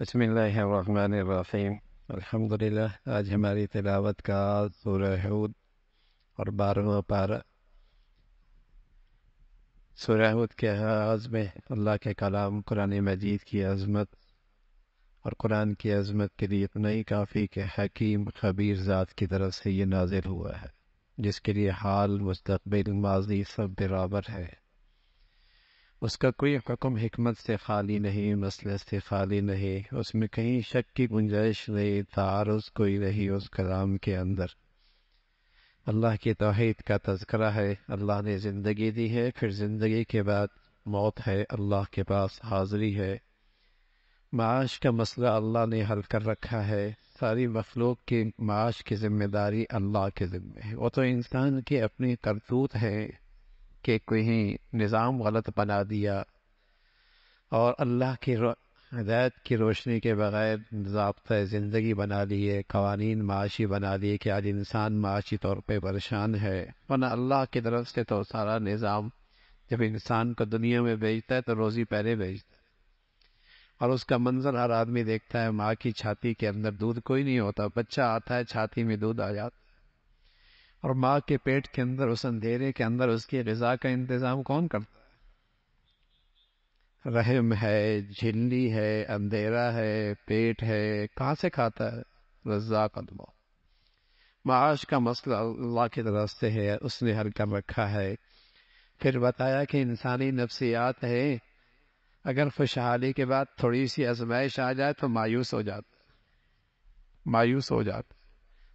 بسم اللہ الرحمن الرحیم۔ الحمدللہ، آج ہماری تلاوت کا سورہ ہود اور 12واں پارہ۔ سورہ ہود کے آغاز میں اللہ کے کلام قرآن مجید کی عظمت اور قرآن کی عظمت کے لیے اتنا ہی کافی کہ حکیم خبیر ذات کی طرف سے یہ نازل ہوا ہے، جس کے لیے حال، مستقبل، ماضی سب برابر ہے۔ اس کا کوئی حکم حکمت سے خالی نہیں، مسئلے سے خالی نہیں، اس میں کہیں شک کی گنجائش نہیں، تعارض کوئی نہیں اس کلام کے اندر۔ اللہ کی توحید کا تذکرہ ہے، اللہ نے زندگی دی ہے، پھر زندگی کے بعد موت ہے، اللہ کے پاس حاضری ہے۔ معاش کا مسئلہ اللہ نے حل کر رکھا ہے، ساری مخلوق کی معاش کی ذمہ داری اللہ کے ذمہ ہے۔ وہ تو انسان کی اپنی کرتوت ہے کہ کوئی نظام غلط بنا دیا اور اللہ کی ہدایت کی روشنی کے بغیر ضابطۂ زندگی بنا لیے، قوانین معاشی بنا لیے کہ آج انسان معاشی طور پہ پریشان ہے، ورنہ اللہ کی طرف سے تو سارا نظام جب انسان کو دنیا میں بھیجتا ہے تو روزی پہلے بھیجتا ہے، اور اس کا منظر ہر آدمی دیکھتا ہے۔ ماں کی چھاتی کے اندر دودھ کوئی نہیں ہوتا، بچہ آتا ہے چھاتی میں دودھ آ جاتا ہے، اور ماں کے پیٹ کے اندر اس اندھیرے کے اندر اس کی غذا کا انتظام کون کرتا ہے؟ رحم ہے، جھلی ہے، اندھیرا ہے، پیٹ ہے، کہاں سے کھاتا ہے؟ رزاق اللہ۔ معاش کا مسئلہ اللہ کی طرف سے ہے، اس نے حل کر رکھا ہے۔ پھر بتایا کہ انسانی نفسیات ہے، اگر خوشحالی کے بعد تھوڑی سی آزمائش آ جائے تو مایوس ہو جاتا،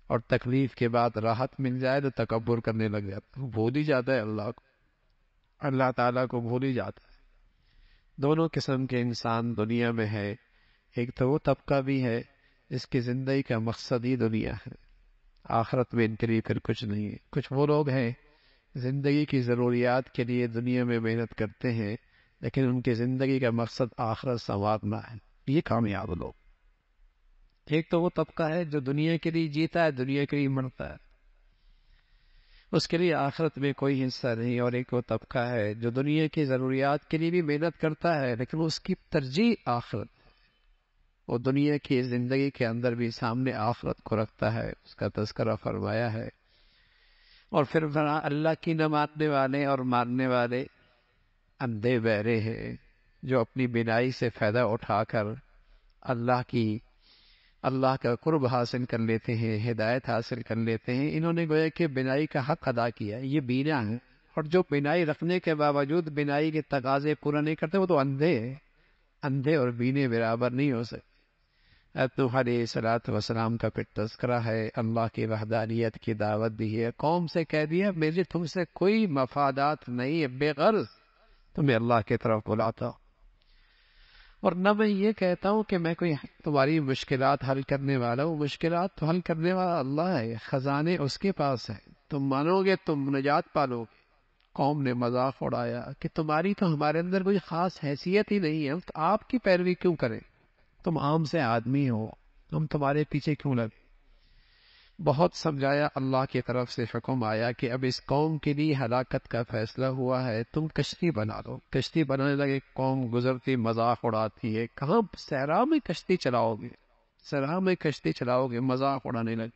اور تکلیف کے بعد راحت مل جائے تو تکبر کرنے لگ جاتا، بھول ہی جاتا ہے اللہ کو، اللہ تعالیٰ کو بھول ہی جاتا ہے۔ دونوں قسم کے انسان دنیا میں ہے۔ ایک تو وہ طبقہ بھی ہے جس کی زندگی کا مقصد ہی دنیا ہے، آخرت میں ان کے لیے پھر کچھ نہیں ہے۔ کچھ وہ لوگ ہیں زندگی کی ضروریات کے لیے دنیا میں محنت کرتے ہیں، لیکن ان کی زندگی کا مقصد آخرت سنوارنا ہے، یہ کامیاب لوگ۔ ایک تو وہ طبقہ ہے جو دنیا کے لیے جیتا ہے، دنیا کے لیے مرتا ہے، اس کے لیے آخرت میں کوئی حصہ نہیں۔ اور ایک وہ طبقہ ہے جو دنیا کی ضروریات کے لیے بھی محنت کرتا ہے، لیکن اس کی ترجیح آخرت ہے، وہ دنیا کی زندگی کے اندر بھی سامنے آخرت کو رکھتا ہے، اس کا تذکرہ فرمایا ہے۔ اور پھر اللہ کی نہ ماننے والے اور ماننے والے اندھے بہرے ہیں، جو اپنی بینائی سے فائدہ اٹھا کر اللہ کا قرب حاصل کر لیتے ہیں، ہدایت حاصل کر لیتے ہیں۔ انہوں نے گویا کہ بینائی کا حق ادا کیا، یہ بینا ہے، اور جو بینائی رکھنے کے باوجود بینائی کے تقاضے پورا نہیں کرتے وہ تو اندھے ہیں۔ اندھے اور بینے برابر نہیں ہو سکتے۔ نوح علیہ السلام کا پھر تذکرہ ہے، اللہ کی وحدانیت کی دعوت دی ہے، قوم سے کہہ دیا میرے تم سے کوئی مفادات نہیں ہے، بے غرض تمہیں اللہ کی طرف بلاتا ہوں، اور نہ میں یہ کہتا ہوں کہ میں کوئی تمہاری مشکلات حل کرنے والا ہوں، مشکلات تو حل کرنے والا اللہ ہے، خزانے اس کے پاس ہیں، تم مانو گے تم نجات پالو گے۔ قوم نے مذاق اڑایا کہ تمہاری تو ہمارے اندر کوئی خاص حیثیت ہی نہیں ہے، ہم تو آپ کی پیروی کیوں کریں، تم عام سے آدمی ہو، ہم تمہارے پیچھے کیوں لگے۔ بہت سمجھایا، اللہ کی طرف سے حکم آیا کہ اب اس قوم کے لیے ہلاکت کا فیصلہ ہوا ہے، تم کشتی بنا لو۔ کشتی بنانے لگے، قوم گزرتی مذاق اڑاتی ہے، کہاں صحرا میں کشتی چلاؤ گے، صحرا میں کشتی چلاؤ گے، مذاق اڑانے لگے۔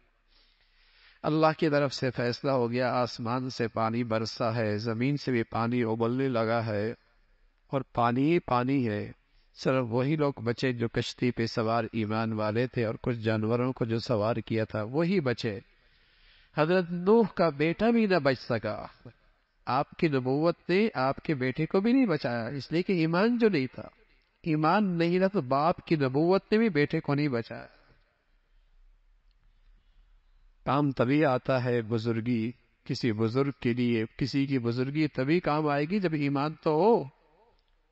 اللہ کی طرف سے فیصلہ ہو گیا، آسمان سے پانی برسا ہے، زمین سے بھی پانی ابلنے لگا ہے، اور پانی ہی پانی ہے۔ صرف وہی لوگ بچے جو کشتی پہ سوار ایمان والے تھے، اور کچھ جانوروں کو جو سوار کیا تھا وہی بچے۔ حضرت نوح کا بیٹا بھی نہ بچ سکا، آپ کی نبوت نے آپ کے بیٹے کو بھی نہیں بچایا، اس لیے کہ ایمان جو نہیں تھا، ایمان نہیں رہا تو باپ کی نبوت نے بھی بیٹے کو نہیں بچایا۔ کام تبھی آتا ہے بزرگی، کسی بزرگ کے لیے کسی کی بزرگی تبھی کام آئے گی جب ایمان تو ہو،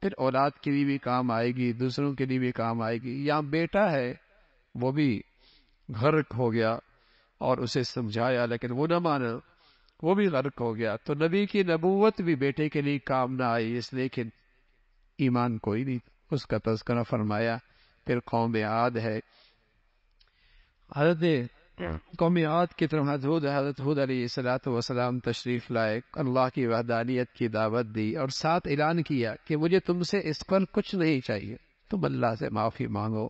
پھر اولاد کے لیے بھی کام آئے گی، دوسروں کے لیے بھی کام آئے گی۔ یہاں بیٹا ہے، وہ بھی غرق ہو گیا اور اسے سمجھایا لیکن وہ نہ مانا، وہ بھی غرق ہو گیا، تو نبی کی نبوت بھی بیٹے کے لیے کام نہ آئی، اس لیکن ایمان کوئی نہیں، اس کا تذکرہ فرمایا۔ پھر قوم عاد ہے، حضرت قوم عاد کی طرف حضرت ہود علیہ السلام تشریف لائے، اللہ کی وحدانیت کی دعوت دی، اور ساتھ اعلان کیا کہ مجھے تم سے اس پر کچھ نہیں چاہیے، تم اللہ سے معافی مانگو،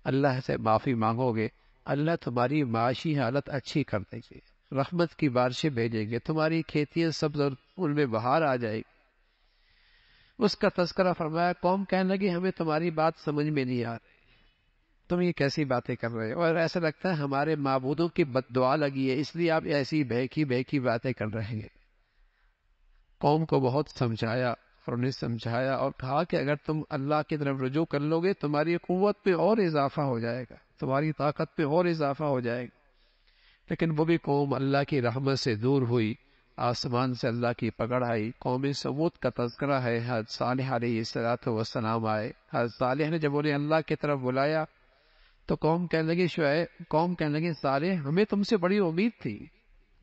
اللہ سے معافی مانگو گے، اللہ تمہاری معاشی حالت اچھی کر دیں گے، رحمت کی بارشیں بھیجیں گے، تمہاری کھیتیاں سبز اور ان میں بہار آ جائے گی۔ اس کا تذکرہ فرمایا، قوم کہنے لگی ہمیں تمہاری بات سمجھ میں نہیں آ رہی، تم یہ کیسی باتیں کر رہے ہو، اور ایسا لگتا ہے ہمارے معبودوں کی بد دعا لگی ہے اس لیے آپ ایسی بہکی بہکی باتیں کر رہے ہیں۔ قوم کو بہت سمجھایا اور انہیں سمجھایا اور کہا کہ اگر تم اللہ کی طرف رجوع کر لو گے تمہاری قوت میں اور اضافہ ہو جائے گا، تمہاری طاقت میں اور اضافہ ہو جائے گا۔ لیکن وہ بھی قوم اللہ کی رحمت سے دور ہوئی، آسمان سے اللہ کی پکڑ آئی۔ قوم سمود کا تذکرہ ہے، حضرت صالح علیہ السلام آئے، حضرت صالح نے جب انہیں اللہ کی طرف بلایا تو قوم کہنے لگی صالح ہمیں تم سے بڑی امید تھی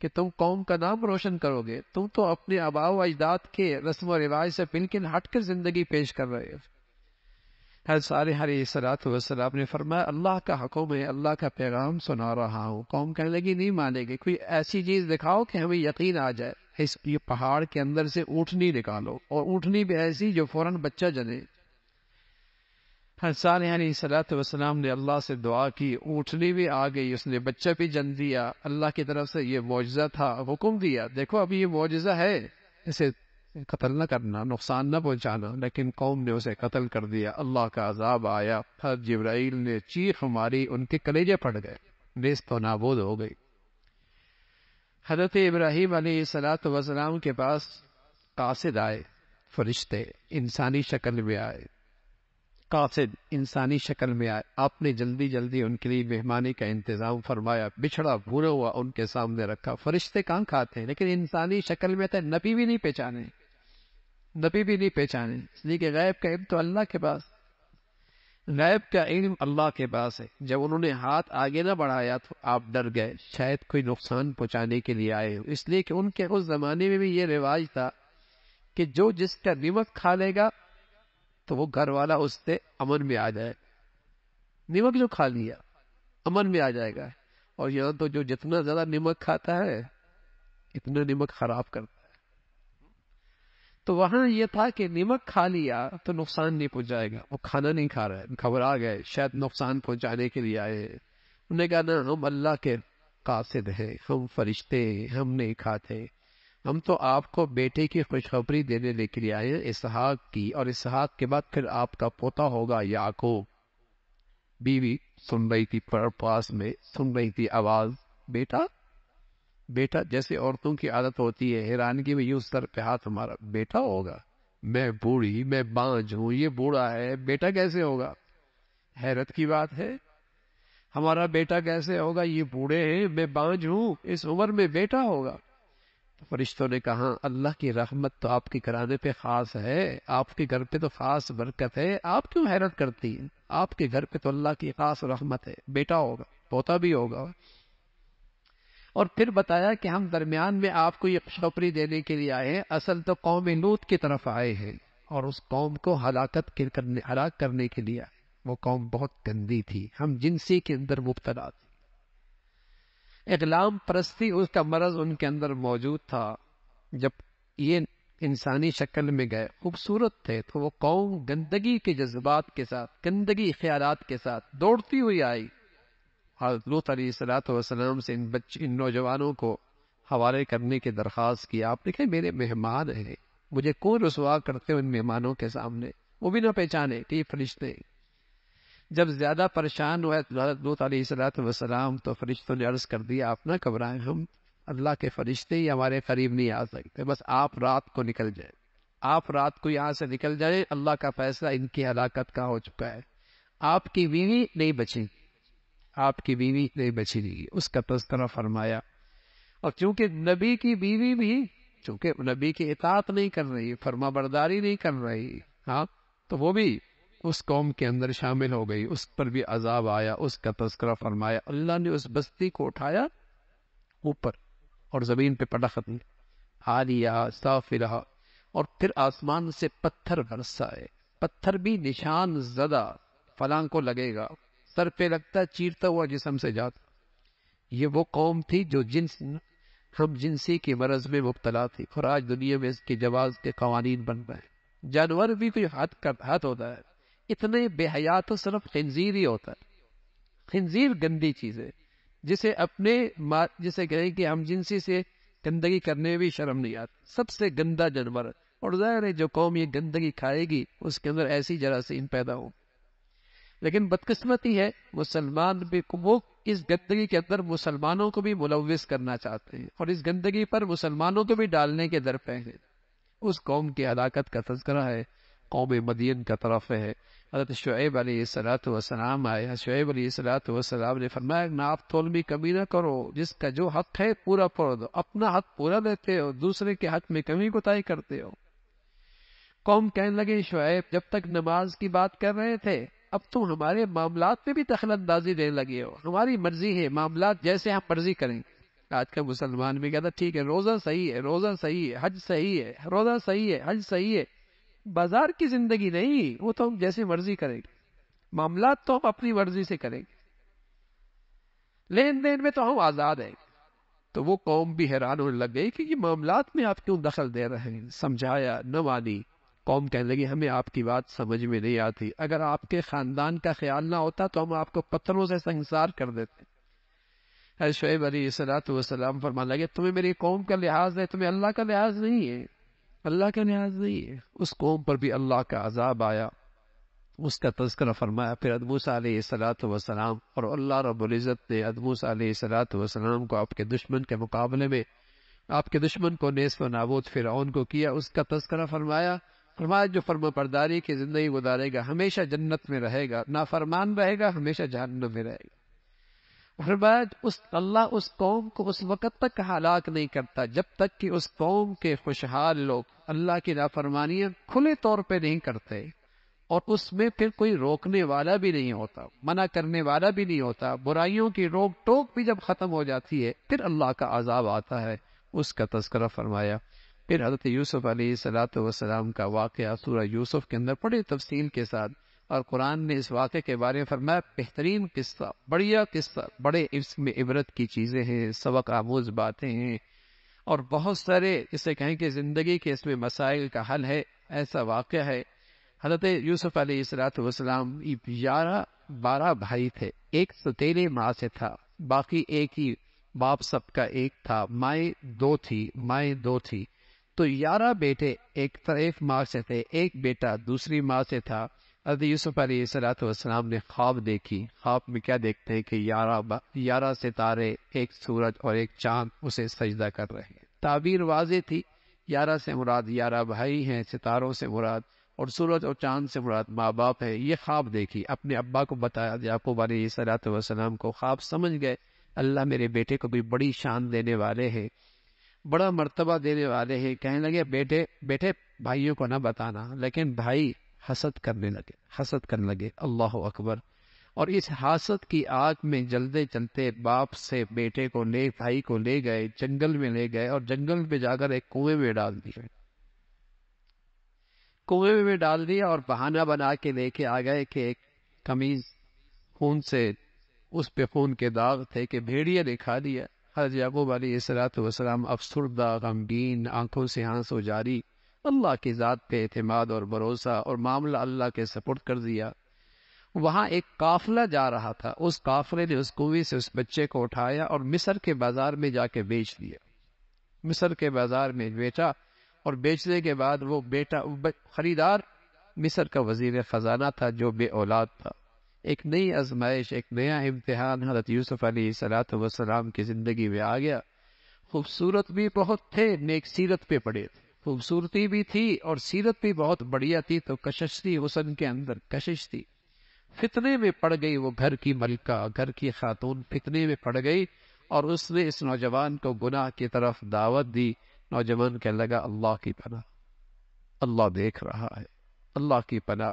کہ تم قوم کا نام روشن کرو گے، تم تو اپنے آباء و اجداد کے رسم و رواج سے بالکل ہٹ کر زندگی پیش کر رہے ہو۔ حضرت صالح علیہ السلام نے فرمایا اللہ کا حکم ہے، اللہ کا پیغام سنا رہا ہوں۔ قوم کہنے لگی نہیں مانے گے، کوئی ایسی چیز دکھاؤ کہ ہمیں یقین آ جائے۔ اس یہ پہاڑ کے اندر سے اونٹنی نکالو، اور اونٹنی بھی ایسی جو فوراً بچہ جنے۔ حضرت صالح علیہ السلام نے اللہ سے دعا کی، اونٹنی بھی آ گئی، اس نے بچہ بھی جن دیا۔ اللہ کی طرف سے یہ معجزہ تھا، حکم دیا دیکھو ابھی یہ معجزہ ہے، اسے قتل نہ کرنا، نقصان نہ پہنچانا، لیکن قوم نے اسے قتل کر دیا۔ اللہ کا عذاب آیا، حضرت جبرائیل نے چیخ ماری، ان کے کلیجے پھٹ گئے، نیست و نابود ہو گئی۔ حضرت ابراہیم علیہ السلام کے پاس قاصد آئے، فرشتے انسانی شکل میں آئے، قاصد انسانی شکل میں آئے۔ آپ نے جلدی جلدی ان کے لیے مہمانی کا انتظام فرمایا، بچھڑا بھونا ہوا ان کے سامنے رکھا۔ فرشتے کہاں کھاتے ہیں، لیکن انسانی شکل میں تھے، نبی بھی نہیں پہچانے، اس لیے کہ غیب کا علم تو اللہ کے پاس، غیب کا علم اللہ کے پاس ہے۔ جب انہوں نے ہاتھ آگے نہ بڑھایا تو آپ ڈر گئے، شاید کوئی نقصان پہنچانے کے لیے آئے ہو، اس لیے کہ ان کے اس زمانے میں بھی یہ رواج تھا کہ جو جس کا نمک کھا لے گا تو وہ گھر والا اس سے امن میں آ جائے، نمک جو کھا لیا امن میں آ جائے گا۔ اور یہاں تو جو جتنا زیادہ نمک کھاتا ہے اتنا نمک خراب کرتا ہے۔ تو وہاں یہ تھا کہ نمک کھا لیا تو نقصان نہیں پہنچائے گا، وہ کھانا نہیں کھا رہا ہے، گھبرا گئے، شاید نقصان پہنچانے کے لیے آئے۔ انہوں نے کہا نا ہم اللہ کے قاصد ہیں، ہم فرشتے ہیں، ہم نہیں کھاتے، ہم تو آپ کو بیٹے کی خوشخبری دینے کے لیے آئے ہیں، اسحاق کی، اور اسحاق کے بعد پھر آپ کا پوتا ہوگا یعقوب۔ بیوی سن رہی تھی، پاس میں سن رہی تھی آواز، بیٹا بیٹا، جیسے عورتوں کی عادت ہوتی ہے، حیرانگی میں یوں سر پہ ہاتھ ہمارا، بیٹا ہوگا، میں بوڑھی، میں بانجھ ہوں، یہ بوڑھا ہے، بیٹا کیسے ہوگا؟ حیرت کی بات ہے، ہمارا بیٹا کیسے ہوگا، یہ بوڑھے ہیں، میں بانجھ ہوں، اس عمر میں بیٹا ہوگا؟ تو فرشتوں نے کہا اللہ کی رحمت تو آپ کے گھرانے پہ خاص ہے، آپ کے گھر پہ تو خاص برکت ہے، آپ کیوں حیرت کرتی ہیں؟ آپ کے گھر پہ تو اللہ کی خاص رحمت ہے، بیٹا ہوگا، پوتا بھی ہوگا۔ اور پھر بتایا کہ ہم درمیان میں آپ کو یہ خوشخبری دینے کے لیے آئے ہیں، اصل تو قوم لوط کی طرف آئے ہیں، اور اس قوم کو ہلاک کرنے کے لیے آئے۔ وہ قوم بہت گندی تھی، ہم جنسی کے اندر مبتلا تھے، اغلام پرستی اس کا مرض ان کے اندر موجود تھا۔ جب یہ انسانی شکل میں گئے، خوبصورت تھے، تو وہ قوم گندگی کے جذبات کے ساتھ، گندگی خیالات کے ساتھ دوڑتی ہوئی آئی۔ حضرت لوط علیہ السلام سے ان نوجوانوں کو حوالے کرنے کی درخواست کی۔ آپ نے کہا میرے مہمان ہیں، مجھے کون رسوا کرتے ان مہمانوں کے سامنے، وہ بھی نہ پہچانے کہ یہ فرشتے۔ جب زیادہ پریشان ہوئے حضرت لوط علیہ السلام تو فرشتوں نے عرض کر دیا آپ نہ گھبرائیں، ہم اللہ کے فرشتے ہی ہمارے قریب نہیں آ سکتے، بس آپ رات کو نکل جائیں، آپ رات کو یہاں سے نکل جائیں، اللہ کا فیصلہ ان کی ہلاکت کا ہو چکا ہے، آپ کی بیوی نہیں بچی، آپ کی بیوی نہیں بچی گی، اس کا تذکرہ فرمایا۔ اور چونکہ نبی کی بیوی بھی چونکہ نبی کی اطاعت نہیں کر رہی، فرما برداری نہیں کر رہی، ہاں، تو وہ بھی اس قوم کے اندر شامل ہو گئی، اس پر بھی عذاب آیا، اس کا تذکرہ فرمایا۔ اللہ نے اس بستی کو اٹھایا اوپر اور زمین پہ پٹخ دی، عالیہ سافلہ، اور پھر آسمان سے پتھر برسائے، پتھر بھی نشان زدہ، فلاں کو لگے گا، سر پہ لگتا چیرتا ہوا جسم سے جاتا۔ یہ وہ قوم تھی جو ہم جنسی کے مرض میں مبتلا تھی، اور آج دنیا میں اس کے جواز کے قوانین بن رہے ہیں۔ جانور بھی کوئی حد ہوتا ہے، اتنے بے حیا تو صرف خنزیر ہی ہوتا ہے، خنزیر گندی چیز ہے، جسے جسے کہیں کہ ہم جنسی سے گندگی کرنے میں بھی شرم نہیں آتی، سب سے گندا جانور ہے۔ اور ظاہر ہے جو قوم یہ گندگی کھائے گی اس کے اندر ایسی جراثیم پیدا ہو۔ لیکن بدقسمتی ہے مسلمان بھی وہ اس گندگی کے اندر مسلمانوں کو بھی ملوث کرنا چاہتے ہیں، اور اس گندگی پر مسلمانوں کو بھی ڈالنے کے در پہ ہیں۔ اس قوم کی ہلاکت کا تذکرہ ہے قوم مدین کا طرف ہے۔ حضرت شعیب علیہ السلام آئے، شعیب علیہ السلام نے فرمایا ناپ تول میں کمی نہ کرو، جس کا جو حق ہے پورا پورا دو، اپنا حق پورا دیتے ہو، دوسرے کے حق میں کمی کوتاہی کرتے ہو۔ قوم کہنے لگے شعیب جب تک نماز کی بات کر رہے تھے اب تم ہمارے معاملات میں بھی دخل اندازی دینے لگے ہو، ہماری مرضی ہے، معاملات جیسے ہم مرضی کریں۔ آج کا مسلمان بھی کہتا ٹھیک ہے روزہ صحیح ہے، روزہ صحیح ہے، حج صحیح ہے، روزہ صحیح ہے، حج صحیح ہے، بازار کی زندگی نہیں، وہ تو ہم جیسے مرضی کریں گے، معاملات تو ہم اپنی مرضی سے کریں گے، لین دین میں تو ہم آزاد ہیں۔ تو وہ قوم بھی حیران ہونے لگ گئی کہ یہ معاملات میں آپ کیوں دخل دے رہے ہیں، سمجھایا نہ مانی۔ قوم کہنے لگی ہمیں آپ کی بات سمجھ میں نہیں آتی، اگر آپ کے خاندان کا خیال نہ ہوتا تو ہم آپ کو پتھروں سے سنسار کر دیتے۔ حضرت شعیب علیہ السلام فرمانے لگے تمہیں میری قوم کا لحاظ ہے، تمہیں اللہ کا لحاظ نہیں ہے، اللہ کا لحاظ نہیں ہے۔ اس قوم پر بھی اللہ کا عذاب آیا، اس کا تذکرہ فرمایا۔ پھر موسیٰ علیہ السلام اور اللہ رب العزت نے موسیٰ علیہ السلام کو آپ کے دشمن کے مقابلے میں، آپ کے دشمن کو نیست و نابود فرعون کو کیا، اس کا تذکرہ فرمایا جو فرما برداری کی زندگی گزارے گا ہمیشہ جنت میں رہے گا، نافرمان رہے گا ہمیشہ جہنم میں رہے گا۔ فرمایا اللہ اس قوم کو اس وقت تک ہلاک نہیں کرتا جب تک کہ اس قوم کے خوشحال لوگ اللہ کی نافرمانیاں کھلے طور پہ نہیں کرتے، اور اس میں پھر کوئی روکنے والا بھی نہیں ہوتا، منع کرنے والا بھی نہیں ہوتا، برائیوں کی روک ٹوک بھی جب ختم ہو جاتی ہے پھر اللہ کا عذاب آتا ہے، اس کا تذکرہ فرمایا۔ پھر حضرت یوسف علیہ السلام کا واقعہ سورہ یوسف کے اندر بڑی تفصیل کے ساتھ، اور قرآن نے اس واقعے کے بارے میں فرمایا بہترین قصہ، بڑھیا قصہ، بڑے اس میں عبرت کی چیزیں ہیں، سبق آموز باتیں ہیں، اور بہت سارے اسے کہیں کہ زندگی کے اس میں مسائل کا حل ہے، ایسا واقعہ ہے۔ حضرت یوسف علیہ السلام 12 بھائی تھے، ایک ستیلے ماں سے تھا، باقی ایک ہی باپ سب کا ایک تھا، مائیں دو تھی، تو 11 بیٹے ایک ماں سے تھے، ایک بیٹا دوسری ماں سے تھا۔ حضرت یوسف علیہ السلام نے خواب دیکھی، خواب میں کیا دیکھتے ہیں کہ 11 ستارے، ایک سورج اور ایک چاند اسے سجدہ کر رہے ہیں۔ تعبیر واضح تھی، 11 سے مراد 11 بھائی ہیں، ستاروں سے مراد اور سورج اور چاند سے مراد ماں باپ ہے۔ یہ خواب دیکھی، اپنے ابا کو بتایا، یعقوب علیہ السلام کو خواب سمجھ گئے، اللہ میرے بیٹے کو بھی بڑی شان دینے والے ہیں، بڑا مرتبہ دینے والے ہیں۔ کہنے لگے بیٹے بھائیوں کو نہ بتانا، لیکن بھائی حسد کرنے لگے، اللہ اکبر۔ اور اس حسد کی آگ میں جلتے چلتے باپ سے بیٹے کو بھائی کو لے گئے، جنگل میں لے گئے، اور جنگل میں جا کر ایک کنویں میں ڈال دیا، اور بہانہ بنا کے لے کے آ گئے کہ ایک قمیض خون سے، اس پہ خون کے داغ تھے کہ بھیڑیا نے کھا دیا۔ حضرت یعقوب علیہ السلام افسردہ، غمگین، آنکھوں سے آنسو جاری، اللہ کی ذات پہ اعتماد اور بھروسہ، اور معاملہ اللہ کے سپرد کر دیا۔ وہاں ایک قافلہ جا رہا تھا، اس قافلے نے اس کنویں سے اس بچے کو اٹھایا اور مصر کے بازار میں جا کے بیچ دیا، مصر کے بازار میں بیچا، اور بیچنے کے بعد وہ خریدار مصر کا وزیر خزانہ تھا جو بے اولاد تھا۔ ایک نئی آزمائش، ایک نیا امتحان حضرت یوسف علیہ السلام کی زندگی میں آ گیا۔ خوبصورت بھی بہت تھے، نیک سیرت پہ پڑے تھے، خوبصورتی بھی تھی اور سیرت بھی بہت بڑھیا تھی، تو کشش تھی، حسن کے اندر کشش تھی۔ فتنے میں پڑ گئی وہ گھر کی ملکہ، گھر کی خاتون فتنے میں پڑ گئی، اور اس نے اس نوجوان کو گناہ کی طرف دعوت دی۔ نوجوان کہنے لگا اللہ کی پناہ، اللہ دیکھ رہا ہے، اللہ کی پناہ،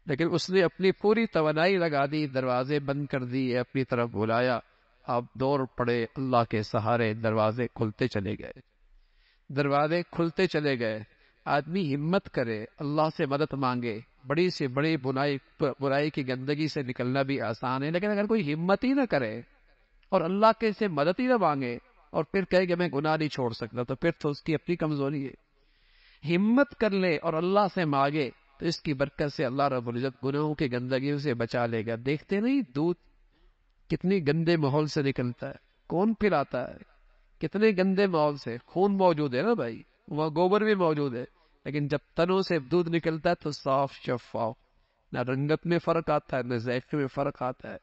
لیکن اس نے اپنی پوری توانائی لگا دی، دروازے بند کر دیے، اپنی طرف بلایا، آپ دوڑ پڑے اللہ کے سہارے، دروازے کھلتے چلے گئے۔ آدمی ہمت کرے، اللہ سے مدد مانگے، بڑی سے بڑی برائی کی گندگی سے نکلنا بھی آسان ہے، لیکن اگر کوئی ہمت ہی نہ کرے اور اللہ کے سے مدد ہی نہ مانگے اور پھر کہے کہ میں گناہ نہیں چھوڑ سکتا، تو پھر تو اس کی اپنی کمزوری ہے۔ ہمت کر لے اور اللہ سے مانگے تو اس کی برکت سے اللہ رب العزت گناہوں کی گندگیوں سے بچا لے گا۔ دیکھتے نہیں دودھ کتنی گندے ماحول سے نکلتا ہے، کون پلاتا ہے، کتنے گندے ماحول سے. خون موجود ہے نا بھائی، وہاں گوبر بھی موجود ہے، لیکن جب تنوں سے دودھ نکلتا ہے تو صاف شفاف، نہ رنگت میں فرق آتا ہے، نہ ذائقے میں فرق آتا ہے.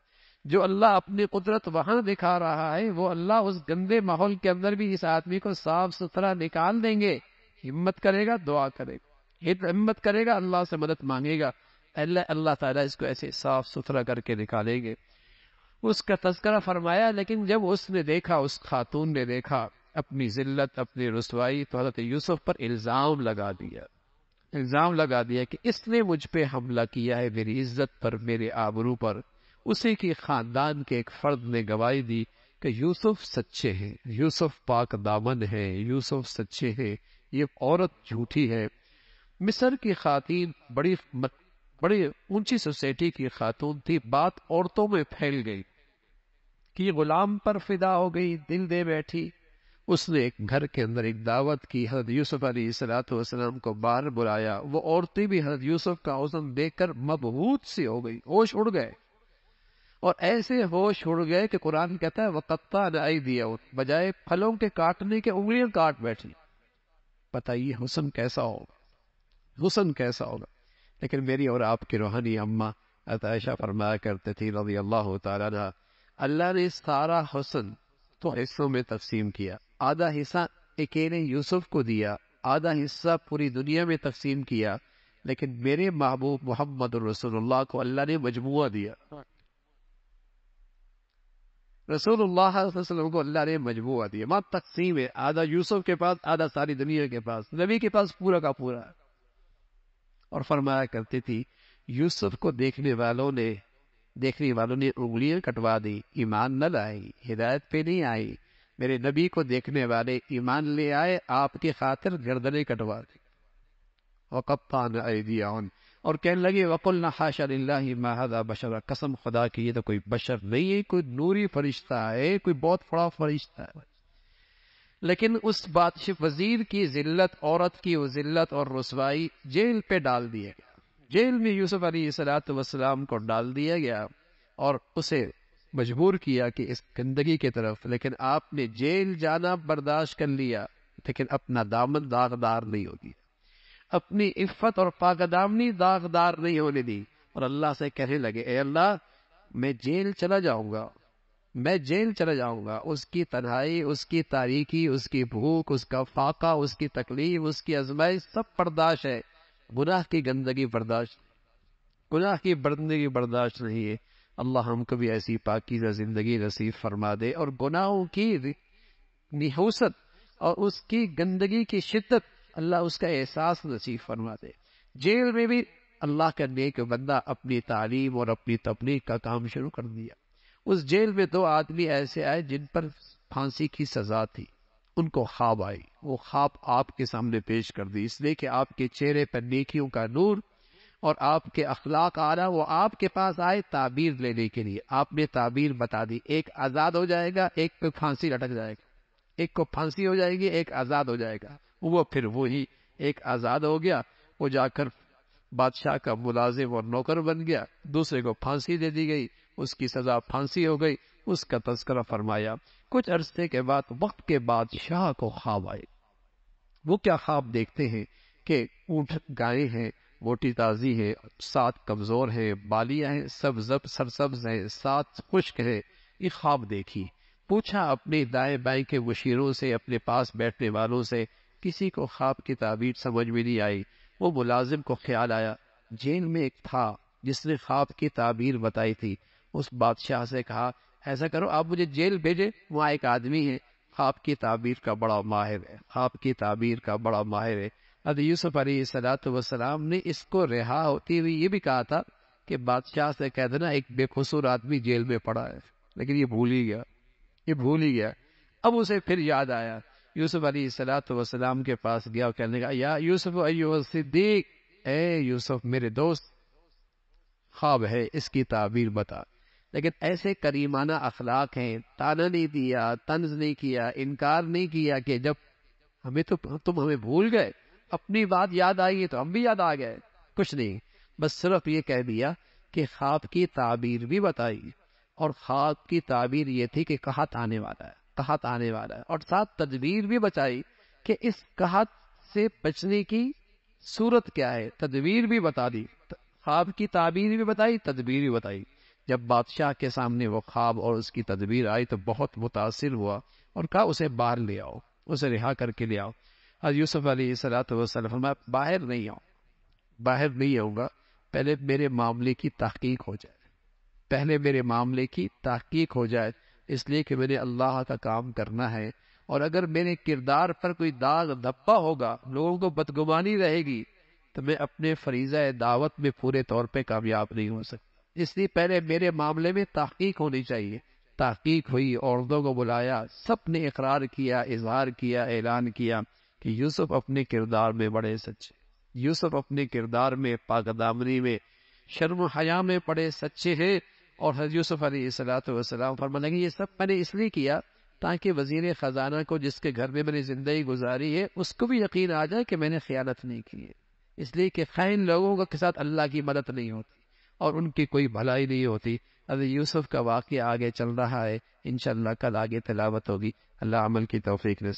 جو اللہ اپنی قدرت وہاں دکھا رہا ہے، وہ اللہ اس گندے ماحول کے اندر بھی اس آدمی کو صاف ستھرا نکال دیں گے. ہمت کرے گا، دعا کرے گا، ہمت کرے گا، اللہ سے مدد مانگے گا، اللہ تعالیٰ اس کو ایسے صاف ستھرا کر کے نکالیں گے. اس کا تذکرہ فرمایا. لیکن جب اس نے دیکھا، اس خاتون نے دیکھا اپنی ذلت، اپنی رسوائی، تو حضرت یوسف پر الزام لگا دیا کہ اس نے مجھ پہ حملہ کیا ہے، میری عزت پر، میرے آبرو پر. اسی کی خاندان کے ایک فرد نے گواہی دی کہ یوسف سچے ہیں، یوسف پاک دامن ہے، یوسف سچے ہیں، یہ عورت جھوٹی ہے. مصر کی خواتین بڑی اونچی سوسائٹی کی خاتون تھی. بات عورتوں میں پھیل گئی کہ غلام پر فدا ہو گئی، دل دے بیٹھی. اس نے ایک گھر کے اندر ایک دعوت کی، حضرت یوسف علیہ السلام کو باہر بلایا. وہ عورتیں بھی حضرت یوسف کا حسن دیکھ کر مبہوت سی ہو گئی، ہوش اڑ گئے. اور ایسے ہوش اڑ گئے کہ قرآن کہتا ہے وَقَطَّعْنَ أَيْدِيَهُنَّ، بجائے پھلوں کے کاٹنے کے انگلیاں کاٹ بیٹھی. بتائیے حسن کیسا ہوگا، حسن کیسا ہوگا. لیکن میری اور آپ کی روحانی اماں حضرت عائشہ فرمایا کرتے تھی رضی اللہ تعالیٰ عنہ، اللہ نے سارا حسن تو حصوں میں تقسیم کیا. آدھا حصہ اکیلے یوسف کو دیا، آدھا حصہ پوری دنیا میں تقسیم کیا. لیکن میرے محبوب محمد رسول اللہ کو اللہ نے مجموعہ دیا. رسول اللہ صلی اللہ علیہ وسلم کو اللہ نے مجموعہ دیا. ماں تقسیم ہے، آدھا یوسف کے پاس، آدھا ساری دنیا کے پاس، نبی کے پاس پورا کا پورا. اور فرمایا کرتی تھی یوسف کو دیکھنے والوں نے انگلیاں کٹوا دی، ایمان نہ لائی، ہدایت پہ نہیں آئی. میرے نبی کو دیکھنے والے ایمان لے آئے، آپ کی خاطر گردنیں کٹوا دی. وَقَطَّعْنَ أَيْدِيَهُنَّ، اور کہنے لگے وَقُلْنَا حَاشَ لِلَّهِ مَا هَذَا بَشَرٌ، قسم خدا کی یہ تو کوئی بشر نہیں ہے، کوئی نوری فرشتہ ہے، کوئی بہت بڑا فرشتہ ہے. لیکن اس بادشاہ وزیر کی ذلت، عورت کی وہ ذلت اور رسوائی، جیل پہ ڈال دیا گیا. جیل میں یوسف علیہ السلام کو ڈال دیا گیا اور اسے مجبور کیا کہ اس گندگی کی طرف. لیکن آپ نے جیل جانا برداشت کر لیا، لیکن اپنا دامن داغدار نہیں ہوگی، اپنی عفت اور پاک دامنی داغدار نہیں ہونے دی. اور اللہ سے کہنے لگے اے اللہ میں جیل چلا جاؤں گا، میں جیل چلا جاؤں گا. اس کی تنہائی، اس کی تاریکی، اس کی بھوک، اس کا فاقہ، اس کی تکلیف، اس کی آزمائش سب برداشت ہے. گناہ کی گندگی برداشت، گناہ کی گندگی برداشت نہیں ہے. اللہ ہم کو بھی ایسی پاکیزہ زندگی نصیب فرما دے، اور گناہوں کی نحوست اور اس کی گندگی کی شدت اللہ اس کا احساس نصیب فرما دے. جیل میں بھی اللہ کا نیک بندہ اپنی تعلیم اور اپنی تبلیغ کا کام شروع کر دیا. اس جیل میں 2 آدمی ایسے آئے جن پر پھانسی کی سزا تھی. ان کو خواب آئی، وہ خواب آپ کے سامنے پیش کر دی، اس لیے کہ آپ کے چہرے پر نیکیوں کا نور اور آپ کے اخلاق آ رہا. وہ آپ کے پاس آئے تعبیر لینے کے لیے. آپ نے تعبیر بتا دی، ایک آزاد ہو جائے گا، ایک پہ پھانسی لٹک جائے گا. ایک کو پھانسی ہو جائے گی، ایک آزاد ہو جائے گا. وہ پھر وہی ایک آزاد ہو گیا، وہ جا کر بادشاہ کا ملازم اور نوکر بن گیا. دوسرے کو پھانسی دے دی گئی، اس کی سزا پھانسی ہو گئی. اس کا تذکرہ فرمایا. کچھ عرصے کے بعد، وقت کے بعد شاہ کو خواب آئے. وہ کیا خواب دیکھتے ہیں کہ اونٹ گائے ہیں، موٹی تازی ہے، 7 کمزور ہیں، بالیاں ہیں، سرسبز ہیں، 7 خشک ہیں. یہ خواب دیکھی. پوچھا اپنے دائیں بائیں کے مشیروں سے، اپنے پاس بیٹھنے والوں سے، کسی کو خواب کی تعبیر سمجھ میں نہیں آئی. وہ ملازم کو خیال آیا جیل میں ایک تھا جس نے خواب کی تعبیر بتائی تھی. اس بادشاہ سے کہا ایسا کرو آپ مجھے جیل بھیجے، وہاں ایک آدمی ہے خواب کی تعبیر کا بڑا ماہر ہے، خواب کی تعبیر کا بڑا ماہر ہے. حضرت یوسف علیہ السلام نے اس کو رہا ہوتی ہوئی یہ بھی کہا تھا کہ بادشاہ سے کہہ دینا ایک بے قصور آدمی جیل میں پڑا ہے. لیکن یہ بھول ہی گیا. اب اسے پھر یاد آیا، یوسف علیہ السلام کے پاس گیا اور کہنے لگا یا یوسف ایھا الصدیق، اے یوسف میرے دوست، خواب ہے اس کی تعبیر بتا. لیکن ایسے کریمانہ اخلاق ہیں، تانا نہیں دیا، طنز نہیں کیا، انکار نہیں کیا کہ جب تم ہمیں بھول گئے، اپنی بات یاد آئی ہے تو ہم بھی یاد آ گئے. کچھ نہیں، بس صرف یہ کہہ دیا کہ خواب کی تعبیر بھی بتائی اور خواب کی تعبیر یہ تھی کہ قحط آنے والا ہے، قحط آنے والا ہے، اور ساتھ تدبیر بھی بتائی کہ اس قحط سے بچنے کی صورت کیا ہے، تدبیر بھی بتا دی، خواب کی تعبیر بھی بتائی، تدبیر بھی بتائی۔ جب بادشاہ کے سامنے وہ خواب اور اس کی تدبیر آئی تو بہت متاثر ہوا اور کہا اسے باہر لے آؤ، اسے رہا کر کے لے آؤ۔ حضرت یوسف علیہ السلام فرمایا باہر نہیں آؤں، باہر نہیں آؤں گا، پہلے میرے معاملے کی تحقیق ہو جائے، پہلے میرے معاملے کی تحقیق ہو جائے، اس لیے کہ میں نے اللہ کا کام کرنا ہے، اور اگر میرے کردار پر کوئی داغ دھبا ہوگا، لوگوں کو بدگمانی رہے گی، تو میں اپنے فریضہ دعوت میں پورے طور پہ کامیاب نہیں ہو سکتا۔ اس لیے پہلے میرے معاملے میں تحقیق ہونی چاہیے۔ تحقیق ہوئی، عورتوں کو بلایا، سب نے اقرار کیا، اظہار کیا، اعلان کیا کہ یوسف اپنے کردار میں بڑے سچے، یوسف اپنے کردار میں، پاک دامنی میں، شرم و حیا میں بڑے سچے ہیں۔ اور حضرت یوسف علیہ السلام فرمانے لگے یہ سب میں نے اس لیے کیا تاکہ وزیر خزانہ کو، جس کے گھر میں میں نے زندگی گزاری ہے، اس کو بھی یقین آ جائے کہ میں نے خیانت نہیں کی ہے، اس لیے کہ خائن لوگوں کے ساتھ اللہ کی مدد نہیں ہوتی اور ان کی کوئی بھلائی نہیں ہوتی۔ حضرت یوسف کا واقعہ آگے چل رہا ہے، انشاءاللہ کل آگے تلاوت ہوگی۔ اللہ عمل کی توفیق نصیب